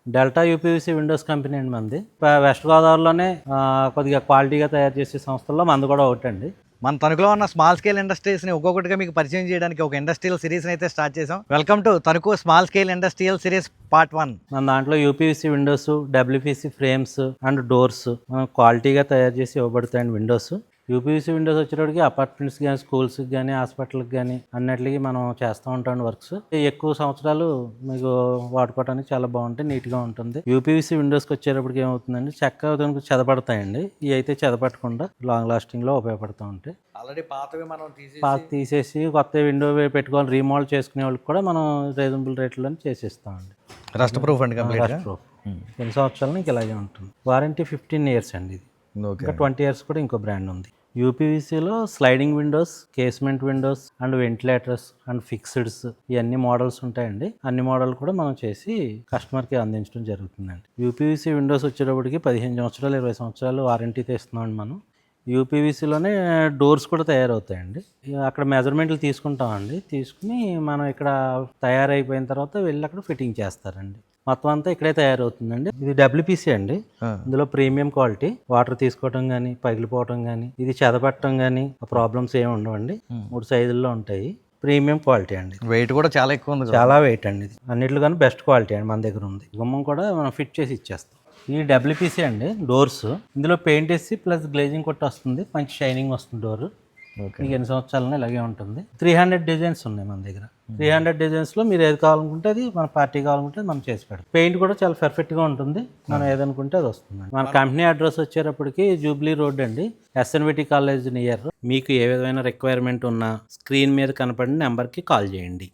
Delta UPVC Windows company అండి మంది. West గోదావరిలోనే కొద్దిగా క్వాలిటీగా తయారు చేసే సంస్థల్లో మంది కూడా ఒకటండి. మన తణుకులో ఉన్న స్మాల్ స్కేల్ ఇండస్ట్రీస్ని ఒక్కొక్కటిగా మీకు పరిచయం చేయడానికి ఒక ఇండస్ట్రియల్ సిరీస్ని అయితే స్టార్ట్ చేసాం. Welcome to Tanuku small scale industrial series part 1. మన దాంట్లో UPVC Windows, WPC frames and doors క్వాలిటీగా తయారు చేసి ఇవ్వబడతాయండి. విండోస్ యూపీవీసీ విండోస్ వచ్చేటప్పటికి అపార్ట్మెంట్స్ కానీ, స్కూల్స్కి కానీ, హాస్పిటల్కి కానీ అన్నిటికీ మనం చేస్తూ ఉంటాం వర్క్స్. ఎక్కువ సంవత్సరాలు మీకు వాడుకోవడానికి చాలా బాగుంటాయి, నీట్గా ఉంటుంది. యూపీవీసీ విండోస్కి వచ్చేటప్పటికి ఏమవుతుందండి, చెక్క చెదపడతాయండి. ఇవి అయితే చెదపట్టకుండా లాంగ్ లాస్టింగ్లో ఉపయోగపడుతూ ఉంటాయి. ఆల్రెడీ పాతవి మనం తీసేసి కొత్త విండో పెట్టుకోవాలి, రీమోడల్ చేసుకునే వాళ్ళకి కూడా మనం రీజనబుల్ రేట్లలో చేసిస్తామండి. రస్ట్ ప్రూఫ్ అండి, కంప్లీట్ ప్రూఫ్. ఎన్ని సంవత్సరాలు ఇంక ఇలాగే ఉంటుంది. వారంటీ 15 years అండి. ఇది ఇంకా 20 years కూడా ఇంకో బ్రాండ్ ఉంది. యూపీవీసీలో sliding windows, casement windows and ventilators and fixeds ఇవన్నీ మోడల్స్ ఉంటాయండి. అన్ని మోడల్ కూడా మనం చేసి కస్టమర్కి అందించడం జరుగుతుందండి. యూపీవీసీ విండోస్ వచ్చేటప్పటికి 15 సంవత్సరాలు 20 సంవత్సరాలు వారంటీతో ఇస్తున్నామండి. మనం యూపీవీసీలోనే డోర్స్ కూడా తయారవుతాయండి. అక్కడ మెజర్మెంట్లు తీసుకుంటామండి. తీసుకుని మనం ఇక్కడ తయారైపోయిన తర్వాత వెళ్ళి అక్కడ ఫిట్టింగ్ చేస్తారండి. మొత్తం అంతా ఇక్కడే తయారవుతుందండి. ఇది డబ్ల్యూపీసీ అండి. ఇందులో ప్రీమియం క్వాలిటీ. వాటర్ తీసుకోవటం కానీ, పగిలిపోవటం కానీ, ఇది చెదపట్టడం కానీ ప్రాబ్లమ్స్ ఏమి ఉండవండి. 3 సైజుల్లో ఉంటాయి. ప్రీమియం క్వాలిటీ అండి. వెయిట్ కూడా చాలా ఎక్కువ ఉంది, చాలా వెయిట్ అండి. ఇది అన్నిట్లో కానీ బెస్ట్ క్వాలిటీ అండి మన దగ్గర ఉంది. గుమ్మం కూడా మనం ఫిట్ చేసి ఇచ్చేస్తాం. ఈ డబ్ల్యూపీసీ అండి డోర్స్. ఇందులో పెయింట్ వేసి ప్లస్ గ్లేజింగ్ కొట్టి వస్తుంది, మంచి షైనింగ్ వస్తుంది డోర్. మీకు ఎన్ని సంవత్సరాలనే ఇలాగే ఉంటుంది. 300 డిజైన్స్ ఉన్నాయి మన దగ్గర. 300 డిజైన్స్లో మీరు ఏది కావాలనుకుంటే అది, మన పార్టీ కావాలనుకుంటే మనం చేసి పెడతాం. పెయింట్ కూడా చాలా పర్ఫెక్ట్గా ఉంటుంది. మనం ఏదనుకుంటే అది వస్తుంది. మన కంపెనీ అడ్రస్ వచ్చేటప్పటికి జూబ్లీ రోడ్ అండి, ఎస్ఎన్విటి కాలేజ్ నియర్. మీకు ఏ విధమైన రిక్వైర్మెంట్ ఉన్నా స్క్రీన్ మీద కనపడిన నెంబర్కి కాల్ చేయండి.